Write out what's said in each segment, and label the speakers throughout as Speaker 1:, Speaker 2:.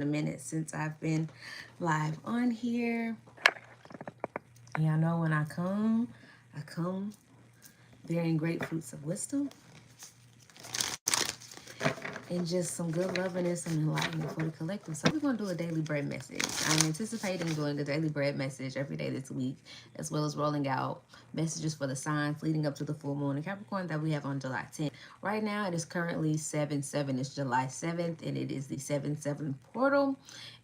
Speaker 1: a minute since I've been live on here. Y'all know when I come bearing great fruits of wisdom and just some good love and some enlightenment for the collective. So we're going to do a daily bread message. I'm anticipating doing a daily bread message every day this week, as well as rolling out messages for the signs leading up to the full moon in Capricorn that we have on July 10th. Right now, it is currently 7/7. It's July 7th, and it is the 7/7 portal.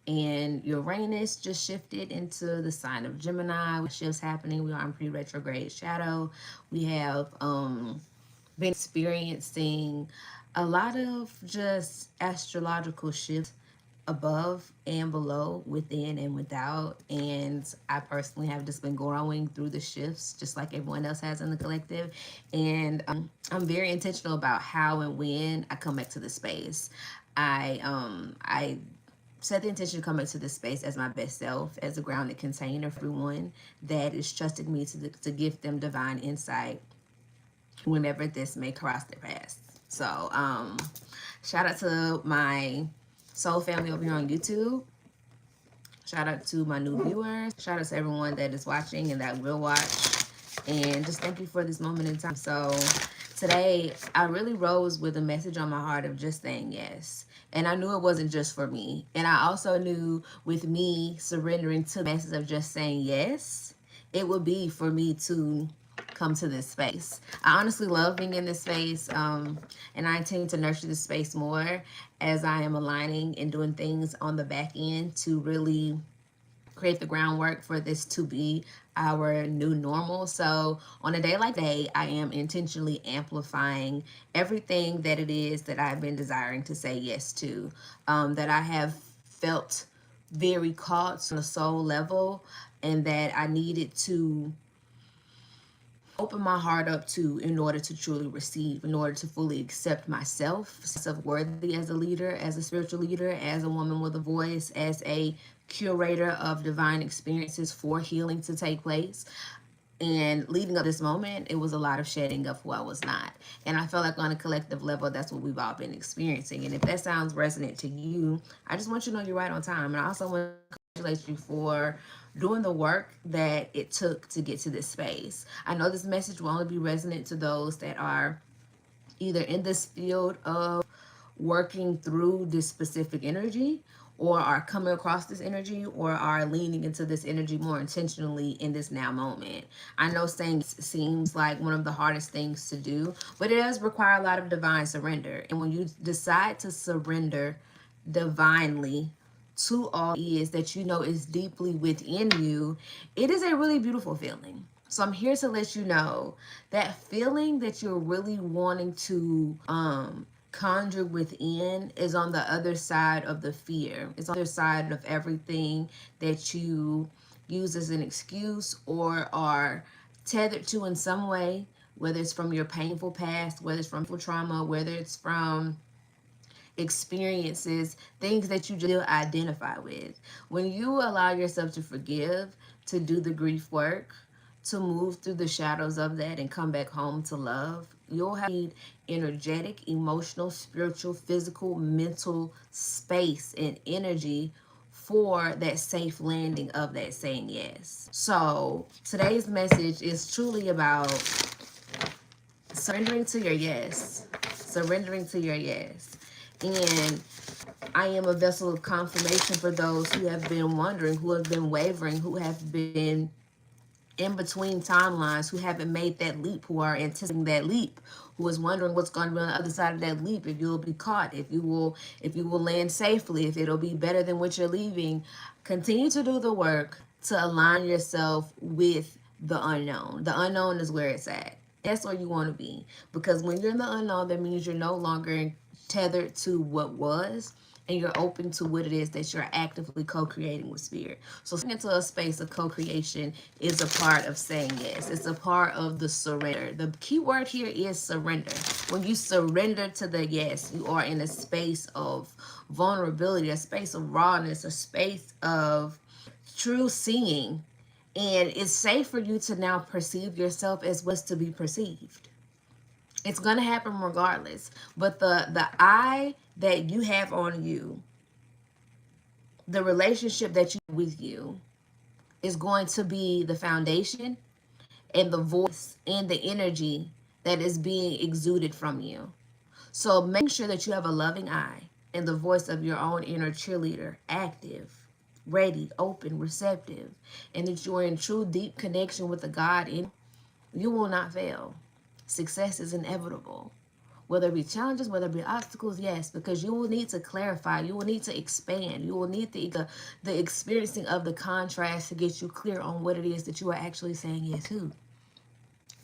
Speaker 1: And Uranus just shifted into the sign of Gemini. Shifts happening. We are in pre-retrograde shadow. We have been experiencing a lot of just astrological shifts above and below, within and without. And I personally have just been growing through the shifts, just like everyone else has in the collective. And I'm very intentional about how and when I come back to the space. I set the intention to come into this space as my best self, as a grounded container for everyone that is trusted me to give them divine insight whenever this may cross their path. So, shout out to my soul family over here on YouTube. Shout out to my new viewers. Shout out to everyone that is watching and that will watch. And just thank you for this moment in time. So today, I really rose with a message on my heart of just saying yes. And I knew it wasn't just for me. And I also knew with me surrendering to the message of just saying yes, it would be for me to come to this space. I honestly love being in this space, and I intend to nurture this space more as I am aligning and doing things on the back end to really create the groundwork for this to be our new normal. So on a day like today, I am intentionally amplifying everything that it is that I've been desiring to say yes to, that I have felt very caught on a soul level, and that I needed to open my heart up to in order to truly receive, in order to fully accept myself, self-worthy as a leader, as a spiritual leader, as a woman with a voice, as a curator of divine experiences for healing to take place. And leading up this moment, it was a lot of shedding of who I was not. And I felt like on a collective level, that's what we've all been experiencing. And if that sounds resonant to you, I just want you to know you're right on time. And I also want to congratulate you for doing the work that it took to get to this space. I know this message will only be resonant to those that are either in this field of working through this specific energy, or are coming across this energy, or are leaning into this energy more intentionally in this now moment. I know saying seems like one of the hardest things to do, but it does require a lot of divine surrender. And when you decide to surrender divinely to all is that you know is deeply within you, it is a really beautiful feeling. So I'm here to let you know that feeling that you're really wanting to conjure within is on the other side of the fear. It's on the other side of everything that you use as an excuse or are tethered to in some way, whether it's from your painful past, whether it's from trauma, whether it's from experiences, things that you just identify with. When you allow yourself to forgive, to do the grief work, to move through the shadows of that and come back home to love, you'll have energetic, emotional, spiritual, physical, mental space and energy for that safe landing of that saying yes. So today's message is truly about surrendering to your yes. Surrendering to your yes. And I am a vessel of confirmation for those who have been wondering, who have been wavering, who have been in between timelines, who haven't made that leap, who are anticipating that leap, who is wondering what's going to be on the other side of that leap, if you'll be caught, if you will land safely, if it'll be better than what you're leaving. Continue to do the work to align yourself with the unknown. The unknown is where it's at. That's where you want to be, because when you're in the unknown, that means you're no longer tethered to what was, and you're open to what it is that you're actively co-creating with spirit. So stepping into a space of co-creation is a part of saying yes. It's a part of the surrender. The key word here is surrender. When you surrender to the yes, you are in a space of vulnerability, a space of rawness, a space of true seeing. And it's safe for you to now perceive yourself as what's to be perceived. It's going to happen regardless. But the eye that you have on you the relationship that you have with you is going to be the foundation and the voice and the energy that is being exuded from you. So make sure that you have a loving eye and the voice of your own inner cheerleader, active, ready, open, receptive, and that you are in true deep connection with the God in you will not fail. Success is inevitable. Whether it be challenges, whether it be obstacles, yes, because you will need to clarify, you will need to expand, you will need the experiencing of the contrast to get you clear on what it is that you are actually saying yes to.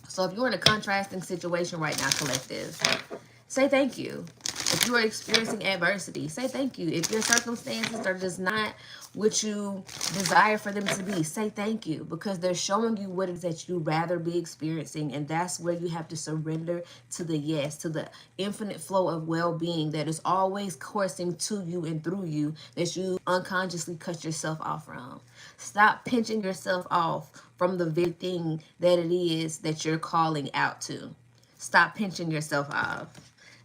Speaker 1: So if you're in a contrasting situation right now, collective, say thank you. If you are experiencing adversity, say thank you. If your circumstances are just not what you desire for them to be, say thank you, because they're showing you what it is that you'd rather be experiencing. And that's where you have to surrender to the yes, to the infinite flow of well-being that is always coursing to you and through you, that you unconsciously cut yourself off from. Stop pinching yourself off from the very thing that it is that you're calling out to. Stop pinching yourself off.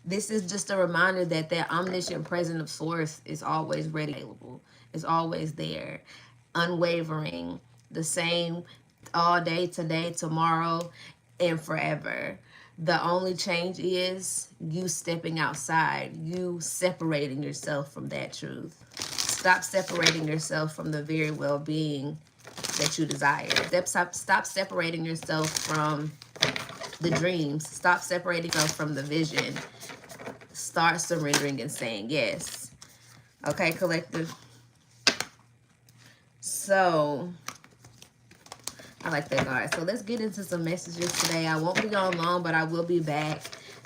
Speaker 1: This is just a reminder that that omniscient presence of source is always ready, available. It's always there, unwavering, the same all day, today, tomorrow, and forever. The only change is you stepping outside, you separating yourself from that truth. Stop separating yourself from the very well-being that you desire. Stop separating yourself from the dreams. Stop separating yourself from the vision. Start surrendering and saying yes. Okay, collective? So, I like that, guys. So, let's get into some messages today. I won't be on long, but I will be back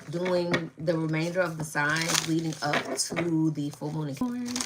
Speaker 1: doing the remainder of the signs leading up to the full moon in Capricorn.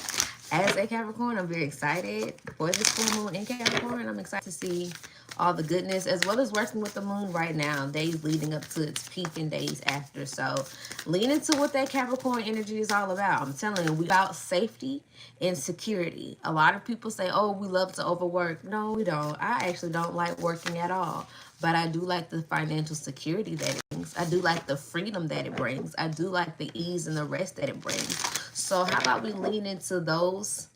Speaker 1: As a Capricorn, I'm very excited for this full moon in Capricorn. I'm excited to see all the goodness, as well as working with the moon right now, days leading up to its peak and days after. So lean into what that Capricorn energy is all about. I'm telling you, we about safety and security. A lot of people say, oh, we love to overwork. No, we don't. I actually don't like working at all. But I do like the financial security that it brings. I do like the freedom that it brings. I do like the ease and the rest that it brings. So how about we lean into those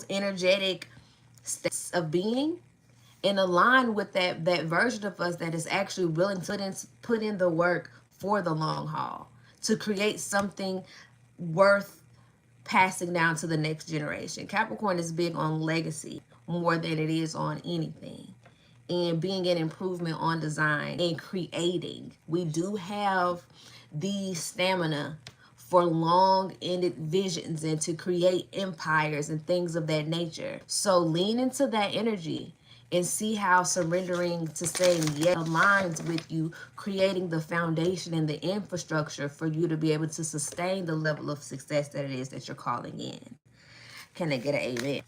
Speaker 1: energetic states of being and align with that version of us that is actually willing to put in the work for the long haul to create something worth passing down to the next generation. Capricorn is big on legacy more than it is on anything, and being an improvement on design and creating. We do have the stamina for long-ended visions and to create empires and things of that nature. So lean into that energy and see how surrendering to saying yes aligns with you creating the foundation and the infrastructure for you to be able to sustain the level of success that it is that you're calling in. Can I get an amen?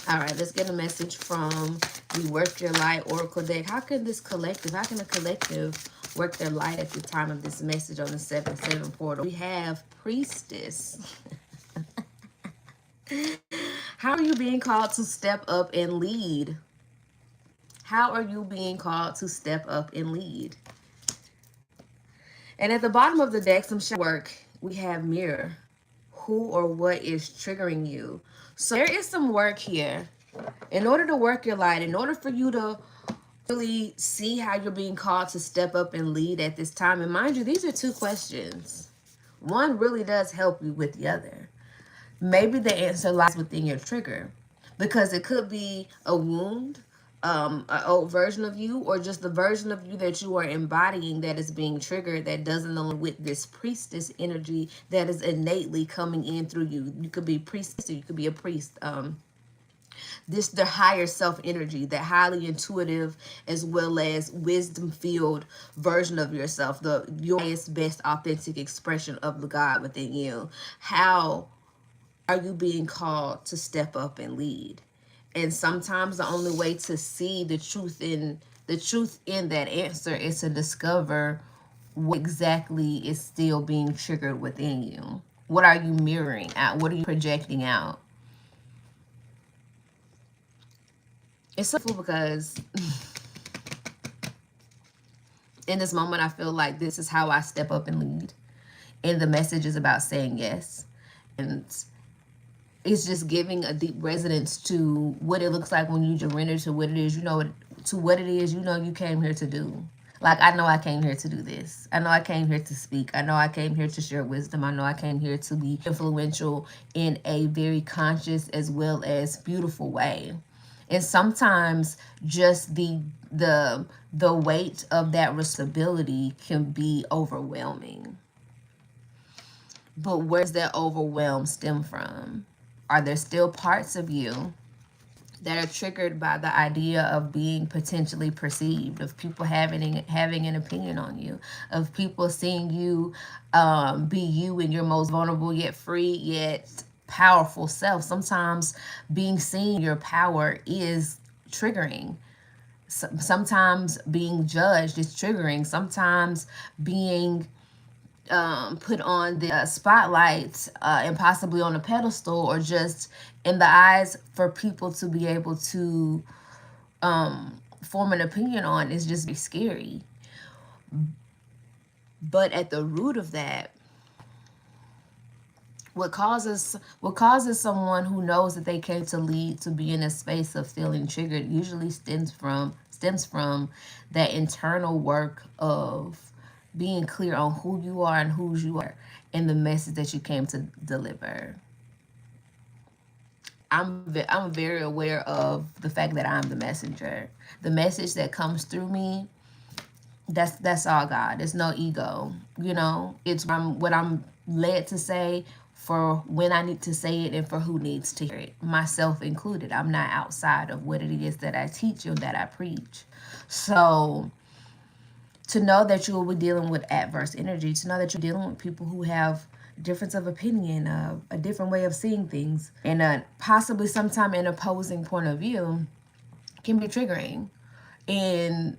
Speaker 1: All right, let's get a message from the Work Your Light Oracle deck. How can a collective work their light at the time of this message on the 7-7 portal? We have Priestess. How are you being called to step up and lead? How are you being called to step up and lead? And at the bottom of the deck, some shadow work, we have Mirror. Who or what is triggering you? So there is some work here. In order to work your light, in order for you to really see how you're being called to step up and lead at this time, and mind you, these are two questions. One really does help you with the other. Maybe the answer lies within your trigger, because it could be a wound, an old version of you, or just the version of you that you are embodying that is being triggered, that doesn't align with this priestess energy that is innately coming in through you. You could be priestess, or you could be a priest. This the higher self energy, that highly intuitive as well as wisdom filled version of yourself, your highest, best, authentic expression of the God within you. How are you being called to step up and lead? And sometimes the only way to see the truth in that answer is to discover what exactly is still being triggered within you. What are you mirroring out? What are you projecting out? It's so cool because in this moment, I feel like this is how I step up and lead. And the message is about saying yes. And It's just giving a deep resonance to what it looks like when you surrender to what it is, to what it is you came here to do. Like, I know I came here to do this. I know I came here to speak. I know I came here to share wisdom. I know I came here to be influential in a very conscious as well as beautiful way. And sometimes just the weight of that responsibility can be overwhelming. But where's that overwhelm stem from? Are there still parts of you that are triggered by the idea of being potentially perceived, of people having an opinion on you, of people seeing you be you in your most vulnerable yet free yet powerful self? Sometimes being seen your power is triggering. Sometimes being judged is triggering. Sometimes being put on the spotlight and possibly on a pedestal, or just in the eyes for people to be able to form an opinion on, is just be scary. But at the root of that, what causes someone who knows that they came to lead to be in a space of feeling triggered usually stems from that internal work of being clear on who you are and whose you are, and the message that you came to deliver. I'm very aware of the fact that I'm the messenger. The message that comes through me, that's all God. There's no ego. It's what I'm led to say, for when I need to say it, and for who needs to hear it, myself included. I'm not outside of what it is that I teach or that I preach. So to know that you will be dealing with adverse energy, to know that you're dealing with people who have difference of opinion, a different way of seeing things, and possibly sometime an opposing point of view, can be triggering. And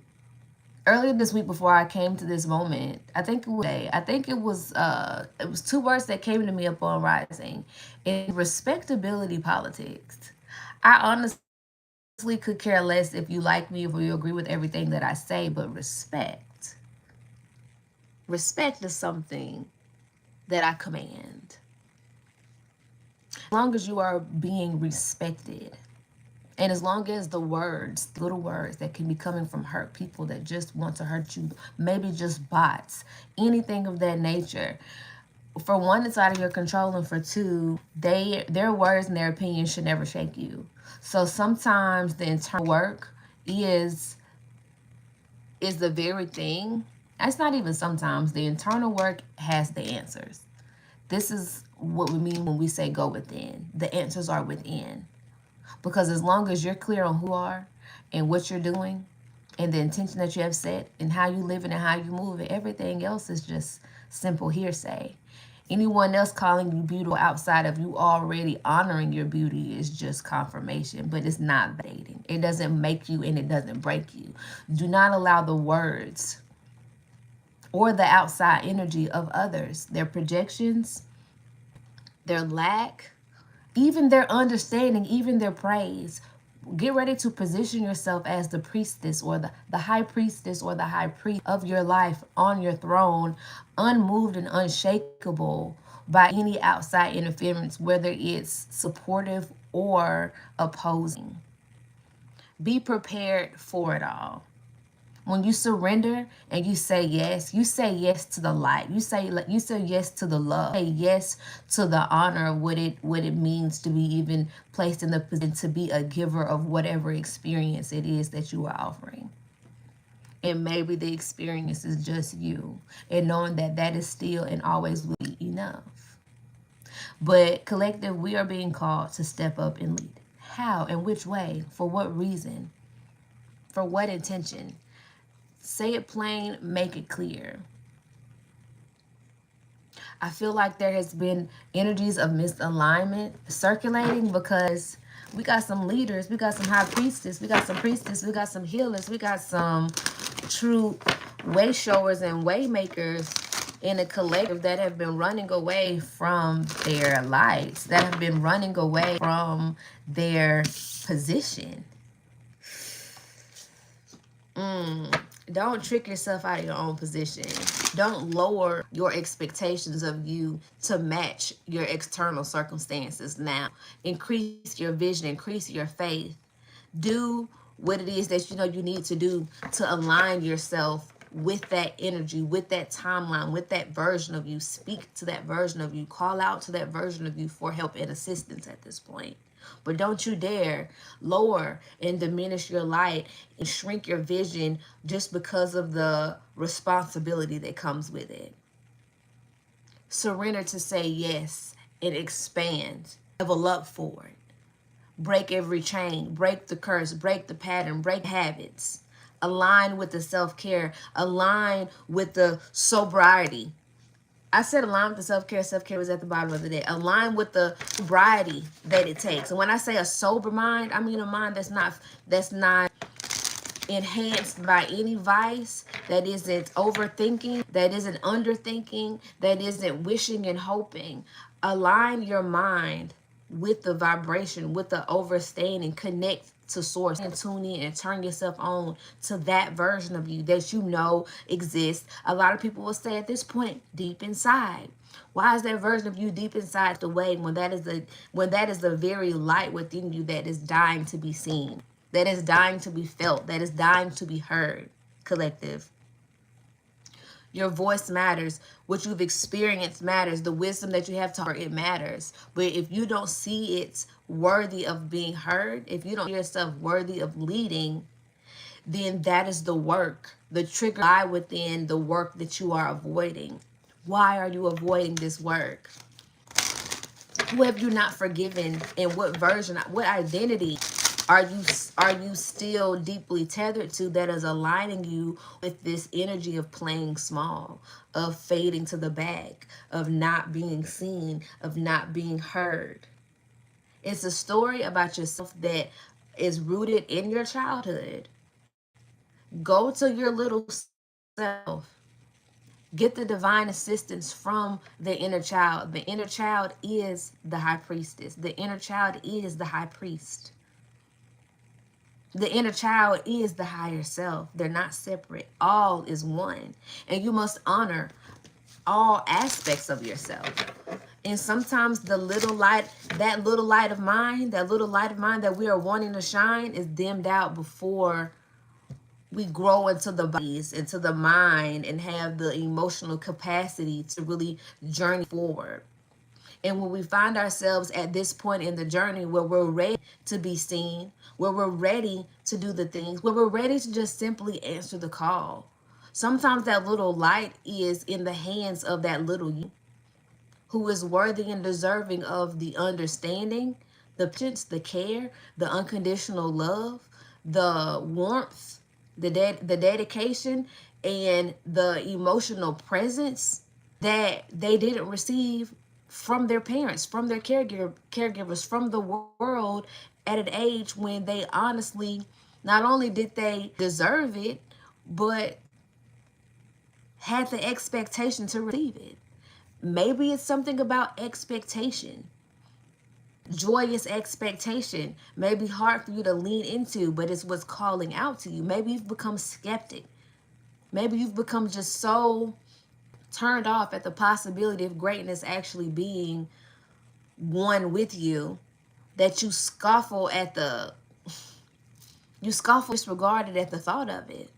Speaker 1: earlier this week, before I came to this moment, I think it was two words that came to me upon rising: in respectability politics. I honestly could care less if you like me, or you agree with everything that I say, but respect is something that I command. As long as you are being respected, and as long as the little words that can be coming from hurt people that just want to hurt you, maybe just bots, anything of that nature, for one, it's out of your control, and for two, their words and their opinions should never shake you. So sometimes the internal work is the very thing. It's not even sometimes. The internal work has the answers. This is what we mean when we say go within. The answers are within. Because as long as you're clear on who you are and what you're doing and the intention that you have set and how you live and how you move, everything else is just simple hearsay. Anyone else calling you beautiful outside of you already honoring your beauty is just confirmation, but it's not validating. It doesn't make you and it doesn't break you. Do not allow the words or the outside energy of others, their projections, their lack, even their understanding, even their praise. Get ready to position yourself as the priestess, or the high priestess, or the high priest of your life, on your throne, unmoved and unshakable by any outside interference, whether it's supportive or opposing. Be prepared for it all. When you surrender and you say yes to the light. You say yes to the love. You say yes to the honor of what it means to be even placed in the position to be a giver of whatever experience it is that you are offering. And maybe the experience is just you, and knowing that is still and always will be enough. But collective, we are being called to step up and lead. How and which way? For what reason? For what intention? Say it plain, make it clear. I feel like there has been energies of misalignment circulating, because we got some leaders, we got some high priestess, we got some healers, we got some true way showers and way makers in a collective that have been running away from their lights, that have been running away from their position. Don't trick yourself out of your own position. Don't lower your expectations of you to match your external circumstances now. Increase your vision, increase your faith. Do what it is that you know you need to do to align yourself with that energy, with that timeline, with that version of you. Speak to that version of you. Call out to that version of you for help and assistance at this point. But don't you dare lower and diminish your light and shrink your vision just because of the responsibility that comes with it. Surrender to say yes and expand. Level up for it. Break every chain, break the curse, break the pattern, break habits. Align with the self-care, align with the sobriety. I said align with the self-care. Self-care was at the bottom of the day. Align with the sobriety that it takes. And when I say a sober mind, I mean a mind that's not enhanced by any vice, that isn't overthinking, that isn't underthinking, that isn't wishing and hoping. Align your mind with the vibration, with the overstanding. Connect to source and tune in and turn yourself on to that version of you that you know exists. A lot of people will say at this point, deep inside. Why is that version of you deep inside the way when that is the very light within you that is dying to be seen, that is dying to be felt, that is dying to be heard? Collective. Your voice matters. What you've experienced matters. The wisdom that you have taught, it matters. But if you don't see it worthy of being heard, if you don't see yourself worthy of leading, then that is the work. The trigger lie within the work that you are avoiding. Why are you avoiding this work? Who have you not forgiven? And what version, what identity are you still deeply tethered to that is aligning you with this energy of playing small, of fading to the back, of not being seen, of not being heard? It's a story about yourself that is rooted in your childhood. Go to your little self. Get the divine assistance from the inner child. The inner child is the high priestess. The inner child is the high priest. The inner child is the higher self. They're not separate. All is one. And you must honor all aspects of yourself. And sometimes the little light, that little light of mine, that we are wanting to shine is dimmed out before we grow into the bodies, into the mind, and have the emotional capacity to really journey forward. And when we find ourselves at this point in the journey where we're ready to be seen, where we're ready to do the things, where we're ready to just simply answer the call, sometimes that little light is in the hands of that little you who is worthy and deserving of the understanding, the patience, the care, the unconditional love, the warmth, the dedication, and the emotional presence that they didn't receive from their parents, from their caregivers, from the world at an age when they honestly, not only did they deserve it, but had the expectation to receive it. Maybe it's something about expectation. Joyous expectation may be hard for you to lean into, but it's what's calling out to you. Maybe you've become skeptic. Maybe you've become just so turned off at the possibility of greatness actually being one with you that you disregarded at the thought of it.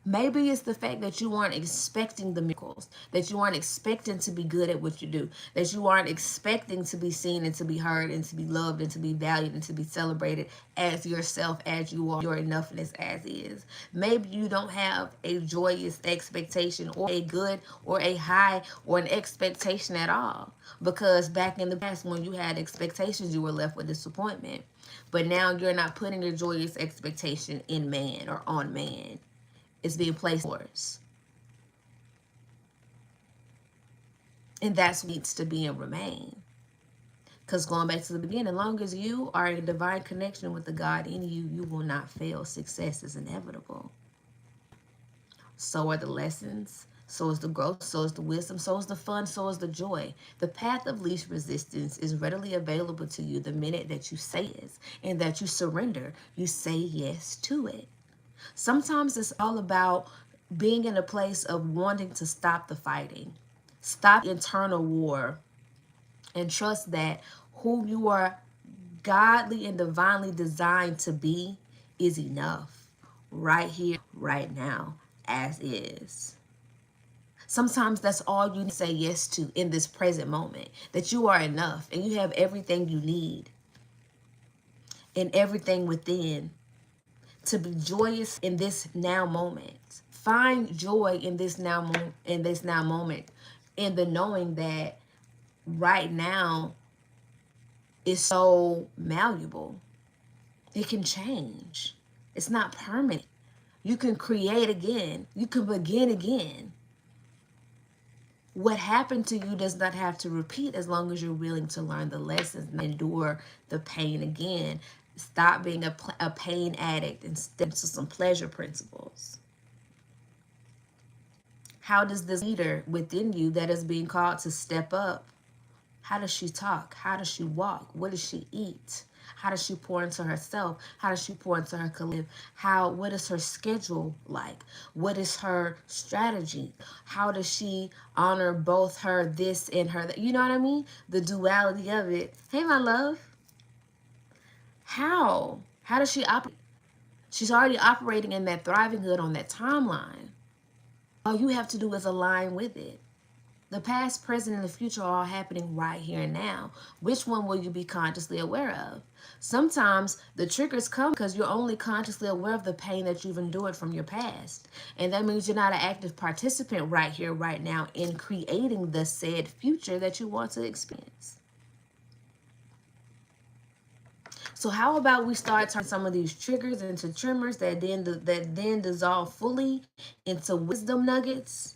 Speaker 1: Maybe it's the fact that you aren't expecting the miracles, that you aren't expecting to be good at what you do, that you aren't expecting to be seen and to be heard and to be loved and to be valued and to be celebrated as yourself, as you are, your enoughness as is. Maybe you don't have a joyous expectation or a good or a high or an expectation at all, because back in the past when you had expectations, you were left with disappointment. But now you're not putting your joyous expectation in man or on man. It's being placed for us. And that's what needs to be and remain. Because going back to the beginning, as long as you are in divine connection with the God in you, you will not fail. Success is inevitable. So are the lessons. So is the growth. So is the wisdom. So is the fun. So is the joy. The path of least resistance is readily available to you the minute that you say it and that you surrender. You say yes to it. Sometimes it's all about being in a place of wanting to stop the fighting, stop internal war, and trust that who you are godly and divinely designed to be is enough right here, right now, as is. Sometimes that's all you need to say yes to in this present moment, that you are enough and you have everything you need and everything within to be joyous in this now moment. Find joy in this now moment, in the knowing that right now is so malleable. It can change. It's not permanent. You can create again. You can begin again. What happened to you does not have to repeat as long as you're willing to learn the lessons and endure the pain again. Stop being a pain addict and step to some pleasure principles. How does this leader within you that is being called to step up, how does she talk? How does she walk? What does she eat? How does she pour into herself? How does she pour into her collective? What is her schedule like? What is her strategy? How does she honor both her this and her that? You know what I mean? The duality of it. Hey, my love. How? How does she operate? She's already operating in that thriving hood on that timeline. All you have to do is align with it. The past, present, and the future are all happening right here and now. Which one will you be consciously aware of? Sometimes the triggers come because you're only consciously aware of the pain that you've endured from your past. And that means you're not an active participant right here, right now in creating the said future that you want to experience. So how about we start turning some of these triggers into tremors that then dissolve fully into wisdom nuggets?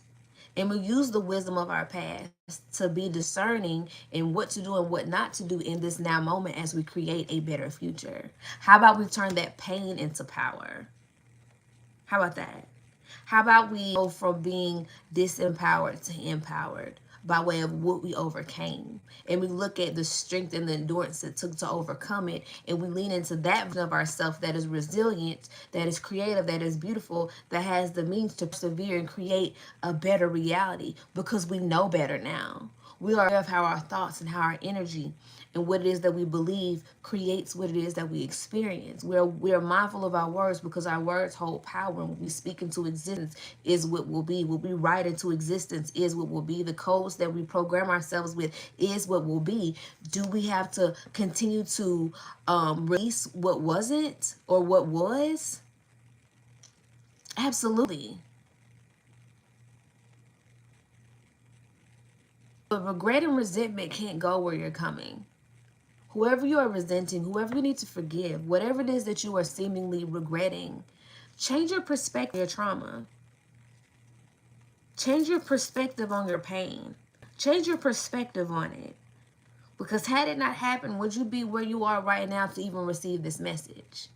Speaker 1: And we use the wisdom of our past to be discerning in what to do and what not to do in this now moment as we create a better future. How about we turn that pain into power? How about that? How about we go from being disempowered to empowered by way of what we overcame? And we look at the strength and the endurance it took to overcome it. And we lean into that version of ourselves that is resilient, that is creative, that is beautiful, that has the means to persevere and create a better reality because we know better now. We are aware of how our thoughts and how our energy and what it is that we believe creates what it is that we experience. We're mindful of our words because our words hold power. And what we speak into existence is what will be. What we write into existence is what will be. The codes that we program ourselves with is what will be. Do we have to continue to release what wasn't or what was? Absolutely. But regret and resentment can't go where you're coming. Whoever you are resenting, whoever you need to forgive, whatever it is that you are seemingly regretting, change your perspective on your trauma. Change your perspective on your pain. Change your perspective on it. Because had it not happened, would you be where you are right now to even receive this message?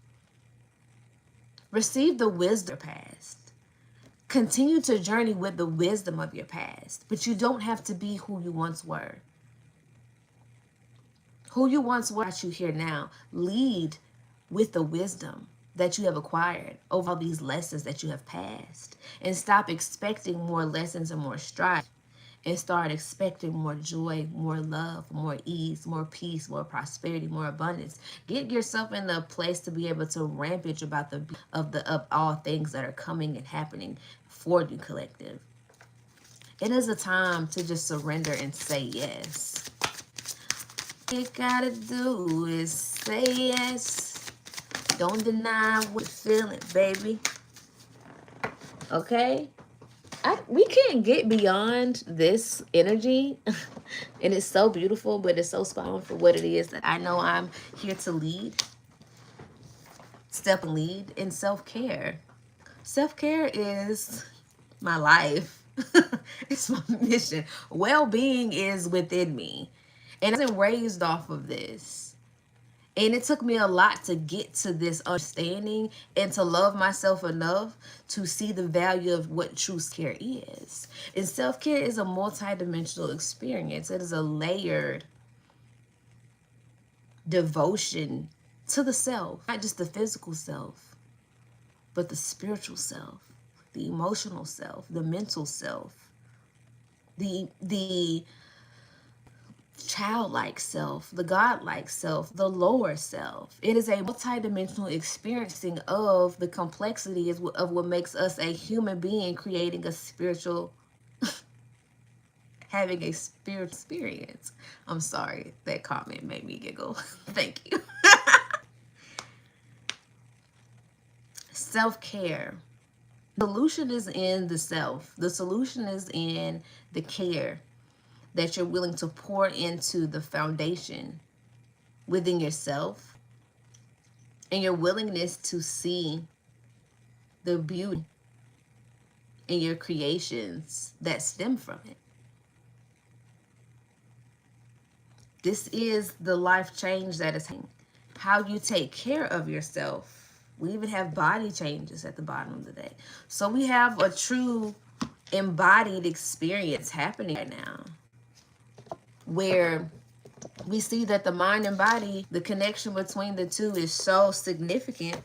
Speaker 1: Receive the wisdom of your past. Continue to journey with the wisdom of your past. But you don't have to be who you once were. Who you once were, you here now. Lead with the wisdom that you have acquired over all these lessons that you have passed. And stop expecting more lessons and more strife. And start expecting more joy, more love, more ease, more peace, more prosperity, more abundance. Get yourself in the place to be able to rampage about of all things that are coming and happening for you, collective. It is a time to just surrender and say yes. All you gotta do is say yes. Don't deny what you're feeling, baby. Okay? We can't get beyond this energy. And it's so beautiful, but it's so spot on for what it is that I know I'm here to lead. Step and lead in self-care. Self-care is my life. It's my mission. Well-being is within me. And I wasn't raised off of this. And it took me a lot to get to this understanding and to love myself enough to see the value of what true care is. And self-care is a multidimensional experience. It is a layered devotion to the self, not just the physical self, but the spiritual self, the emotional self, the mental self, the childlike self, the godlike self, the lower self. It is a multidimensional experiencing of the complexity of what makes us a human being, creating a spiritual, having a spiritual experience. I'm sorry, that comment made me giggle. Thank you. Self-care. The solution is in the self. The solution is in the care that you're willing to pour into the foundation within yourself, and your willingness to see the beauty in your creations that stem from it. This is the life change that is happening. How you take care of yourself. We even have body changes at the bottom of the day. So we have a true embodied experience happening right now, where we see that the mind and body, the connection between the two is so significant.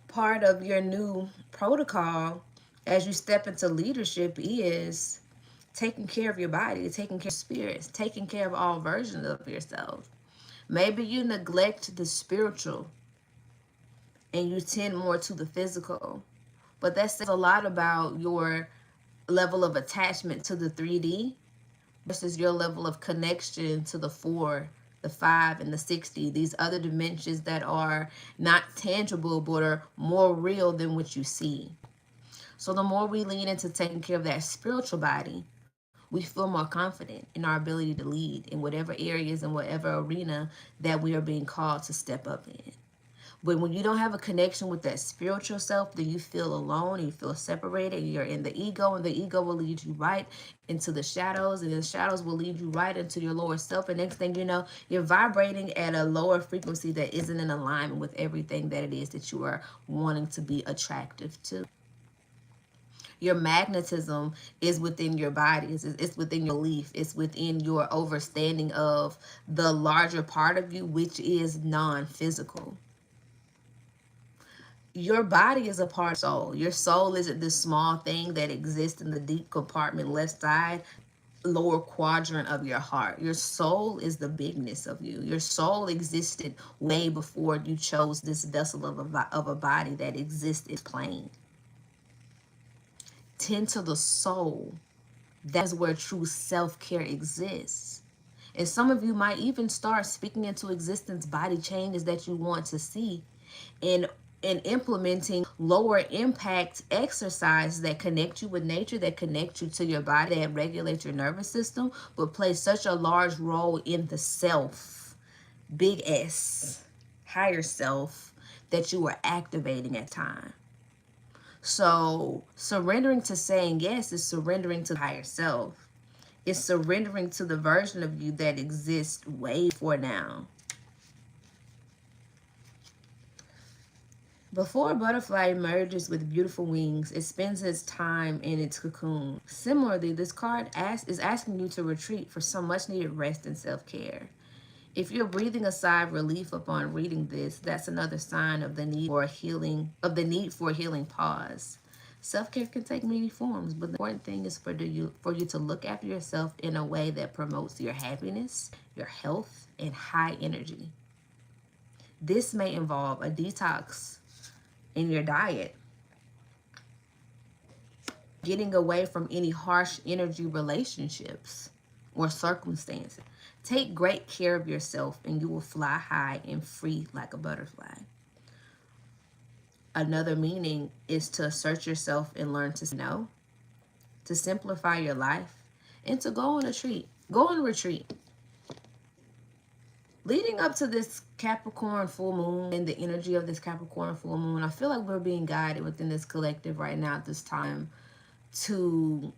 Speaker 1: Part of your new protocol as you step into leadership is taking care of your body, taking care of spirits, taking care of all versions of yourself. Maybe you neglect the spiritual and you tend more to the physical. But that says a lot about your level of attachment to the 3D versus your level of connection to the 4, the 5, and the 60. These other dimensions that are not tangible but are more real than what you see. So the more we lean into taking care of that spiritual body, we feel more confident in our ability to lead in whatever areas and whatever arena that we are being called to step up in. But when you don't have a connection with that spiritual self, then you feel alone, and you feel separated, and you're in the ego, and the ego will lead you right into the shadows, and the shadows will lead you right into your lower self. And next thing you know, you're vibrating at a lower frequency that isn't in alignment with everything that it is that you are wanting to be attractive to. Your magnetism is within your body. It's within your belief. It's within your understanding of the larger part of you, which is non-physical. Your body is a part of soul. Your soul isn't this small thing that exists in the deep compartment, left side, lower quadrant of your heart. Your soul is the bigness of you. Your soul existed way before you chose this vessel of a body that exists in plane. Tend to the soul. That's where true self-care exists. And some of you might even start speaking into existence body changes that you want to see, and implementing lower impact exercises that connect you with nature, that connect you to your body, that regulate your nervous system, but play such a large role in the self, big S, higher self, that you are activating at time. So surrendering to saying yes is surrendering to the higher self. It's surrendering to the version of you that exists way before now. Before a butterfly emerges with beautiful wings, it spends its time in its cocoon. Similarly, this card is asking you to retreat for some much needed rest and self-care. If you're breathing a sigh of relief upon reading this, that's another sign of the need for a healing pause. Self-care can take many forms, but the important thing is for you to look after yourself in a way that promotes your happiness, your health, and high energy. This may involve a detox in your diet, getting away from any harsh energy relationships or circumstances. Take great care of yourself and you will fly high and free like a butterfly. Another meaning is to assert yourself and learn to say no, to simplify your life, and to go on a retreat. Leading up to this Capricorn full moon and the energy of this Capricorn full moon, I feel like we're being guided within this collective right now at this time to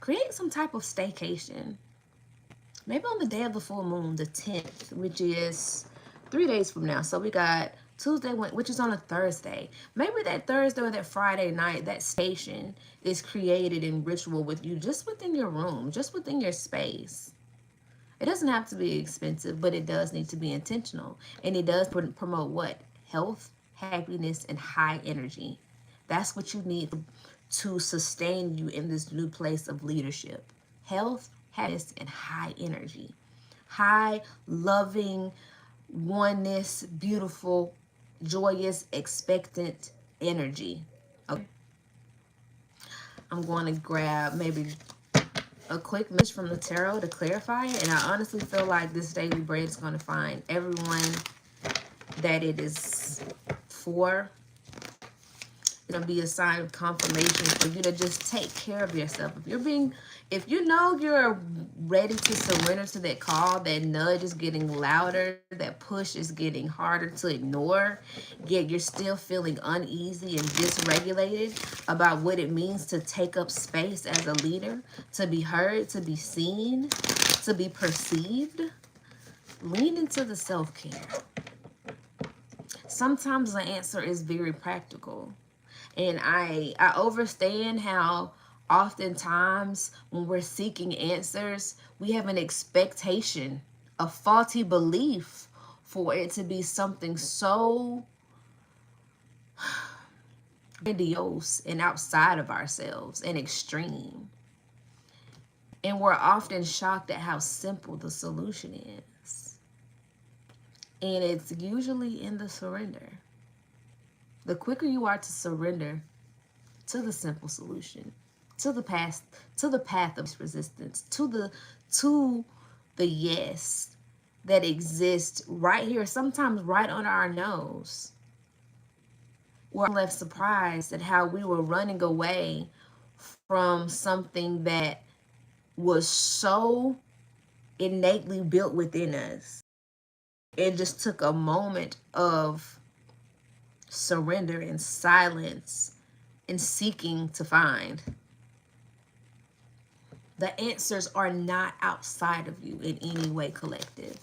Speaker 1: create some type of staycation. Maybe on the day of the full moon, the 10th, which is 3 days from now. So we got Tuesday, which is on a Thursday. Maybe that Thursday or that Friday night, that station is created in ritual with you just within your room, just within your space. It doesn't have to be expensive, but it does need to be intentional. And it does promote what? Health, happiness, and high energy. That's what you need to sustain you in this new place of leadership. Health, happiness, and high energy. High, loving, oneness, beautiful, joyous, expectant energy. Okay. I'm going to grab maybe a quick message from the tarot to clarify it. And I honestly feel like this daily bread is going to find everyone that it is for. It's going to be a sign of confirmation for you to just take care of yourself. If you know you're ready to surrender to that call, that nudge is getting louder, that push is getting harder to ignore, yet you're still feeling uneasy and dysregulated about what it means to take up space as a leader, to be heard, to be seen, to be perceived, lean into the self-care. Sometimes the answer is very practical. And I understand how oftentimes when we're seeking answers, we have an expectation, a faulty belief for it to be something so grandiose and outside of ourselves and extreme. And we're often shocked at how simple the solution is. And it's usually in the surrender. The quicker you are to surrender to the simple solution, to the path of resistance, to the yes that exists right here, sometimes right on our nose, we're left surprised at how we were running away from something that was so innately built within us. It just took a moment of surrender and silence and seeking to find. The answers are not outside of you in any way, collective.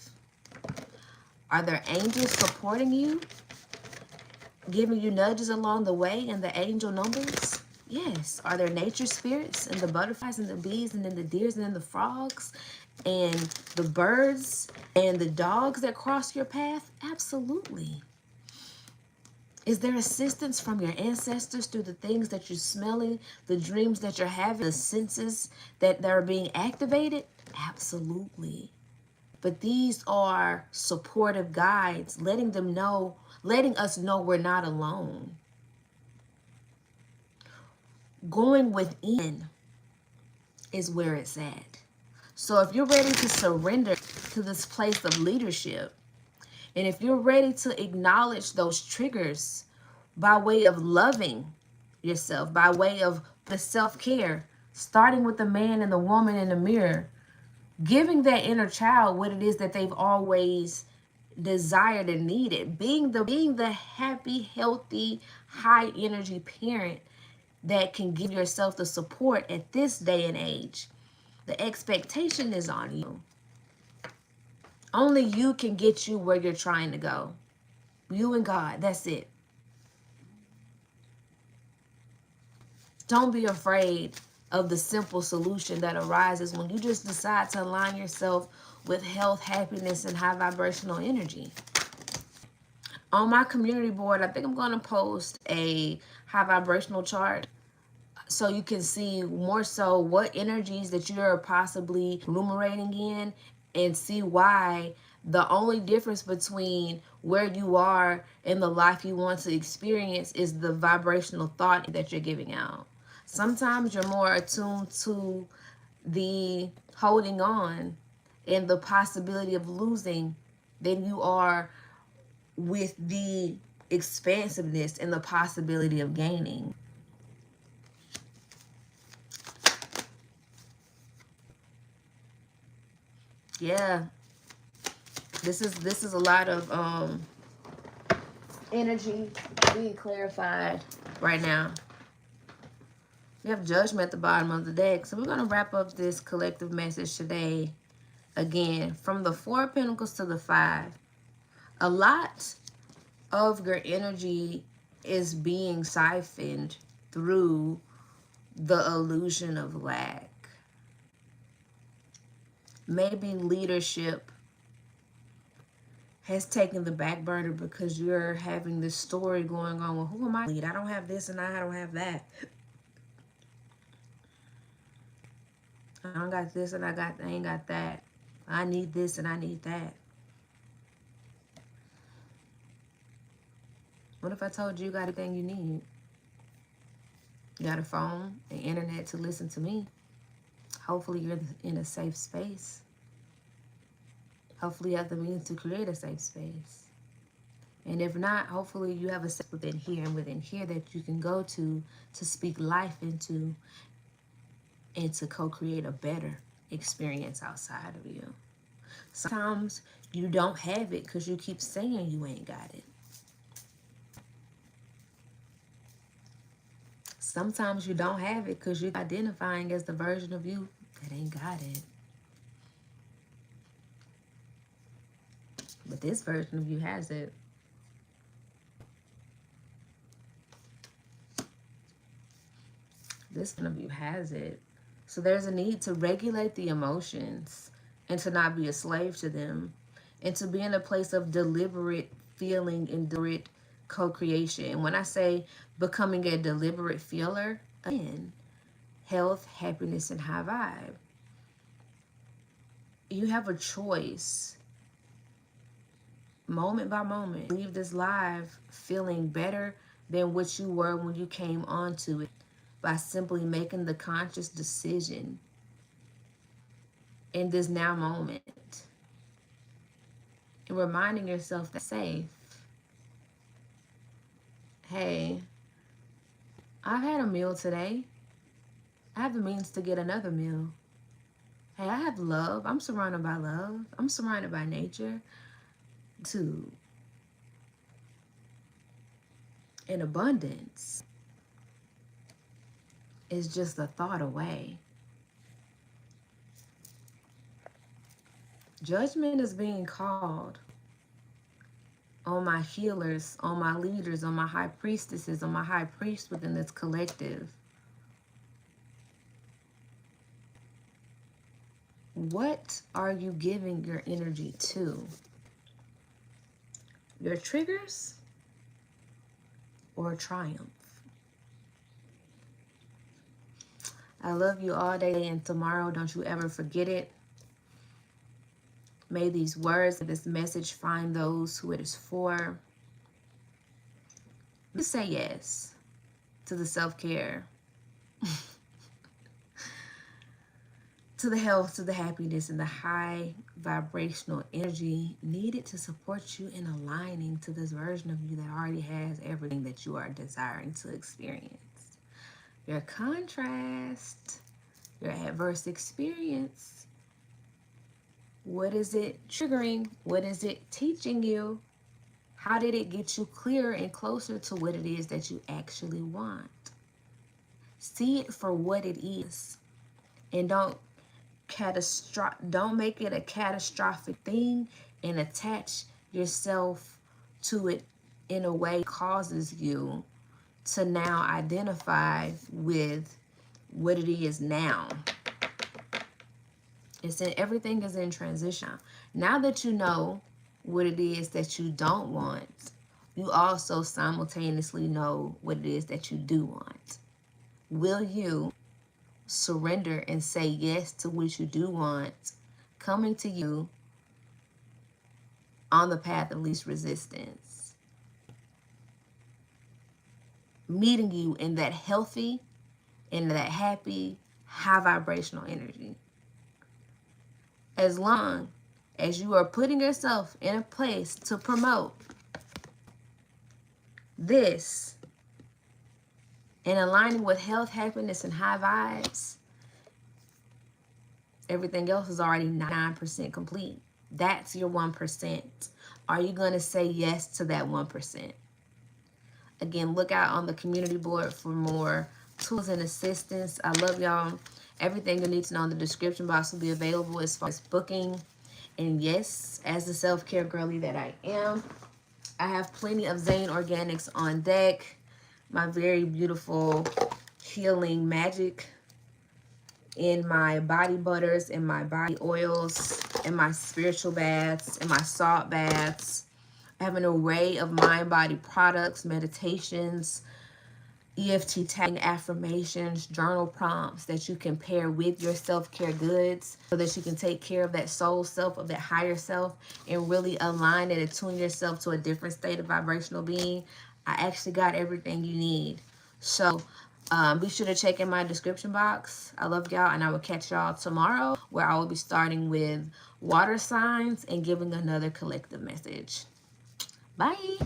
Speaker 1: Are there angels supporting you, giving you nudges along the way in the angel numbers? Yes. Are there nature spirits and the butterflies and the bees and then the deers and then the frogs and the birds and the dogs that cross your path? Absolutely. Is there assistance from your ancestors through the things that you're smelling, the dreams that you're having, the senses that are being activated? Absolutely. But these are supportive guides, letting us know we're not alone. Going within is where it's at. So if you're ready to surrender to this place of leadership, and if you're ready to acknowledge those triggers by way of loving yourself, by way of the self-care, starting with the man and the woman in the mirror, giving that inner child what it is that they've always desired and needed, being the happy, healthy, high energy parent that can give yourself the support at this day and age. The expectation is on you. Only you can get you where you're trying to go. You and God, that's it. Don't be afraid of the simple solution that arises when you just decide to align yourself with health, happiness, and high vibrational energy. On my community board, I think I'm going to post a high vibrational chart so you can see more so what energies that you're possibly ruminating in, and see why the only difference between where you are and the life you want to experience is the vibrational thought that you're giving out. Sometimes you're more attuned to the holding on and the possibility of losing than you are with the expansiveness and the possibility of gaining. Yeah, this is a lot of energy being clarified right now. We have judgment at the bottom of the deck, so we're going to wrap up this collective message today. Again, from the Four of Pentacles to the Five, a lot of your energy is being siphoned through the illusion of lack. maybe leadership has taken the back burner because you're having this story going on. Well, who am I to lead? I don't have this and I don't have that. I don't got this and I ain't got that. I need this and I need that. What if I told you you got everything you need? You got a phone and internet to listen to me. Hopefully you're in a safe space. Hopefully you have the means to create a safe space. And if not, hopefully you have a space within here and within here that you can go to speak life into and to co-create a better experience outside of you. Sometimes you don't have it because you keep saying you ain't got it. Sometimes you don't have it because you're identifying as the version of you that ain't got it. But this version of you has it. This one of you has it. So there's a need to regulate the emotions and to not be a slave to them, and to be in a place of deliberate feeling and deliberate co-creation. And when I say becoming a deliberate feeler, again, health, happiness, and high vibe. You have a choice, moment by moment. Leave this live feeling better than what you were when you came onto it by simply making the conscious decision in this now moment and reminding yourself that safe. Hey, I've had a meal today. I have the means to get another meal. Hey, I have love. I'm surrounded by love. I'm surrounded by nature. Too. In abundance is just a thought away. Judgment is being called on my healers, on my leaders, on my high priestesses, on my high priests within this collective. What are you giving your energy to? Your triggers or triumph? I love you all day and tomorrow. Don't you ever forget it. May these words, this message find those who it is for. Just say yes to the self-care, to the health, to the happiness, and the high vibrational energy needed to support you in aligning to this version of you that already has everything that you are desiring to experience. Your contrast, your adverse experience. What is it triggering? What is it teaching you? How did it get you clearer and closer to what it is that you actually want? See it for what it is. And don't make it a catastrophic thing and attach yourself to it in a way that causes you to now identify with what it is now. Everything is in transition. Now that you know what it is that you don't want, you also simultaneously know what it is that you do want. Will you surrender and say yes to what you do want, coming to you on the path of least resistance, meeting you in that healthy, in that happy, high vibrational energy? As long as you are putting yourself in a place to promote this and aligning with health, happiness, and high vibes, everything else is already 9% complete. That's your 1%. Are you going to say yes to that 1%? Again, look out on the community board for more tools and assistance. I love y'all. Everything you need to know in the description box will be available as far as booking. And yes, as the self-care girly that I am, I have plenty of Zane Organics on deck. My very beautiful healing magic in my body butters, in my body oils, in my spiritual baths, in my salt baths. I have an array of mind body products, meditations, EFT tapping, affirmations, journal prompts that you can pair with your self-care goods so that you can take care of that soul self, of that higher self, and really align and attune yourself to a different state of vibrational being. I actually got everything you need. So be sure to check in my description box. I love y'all, and I will catch y'all tomorrow, where I will be starting with water signs and giving another collective message. Bye.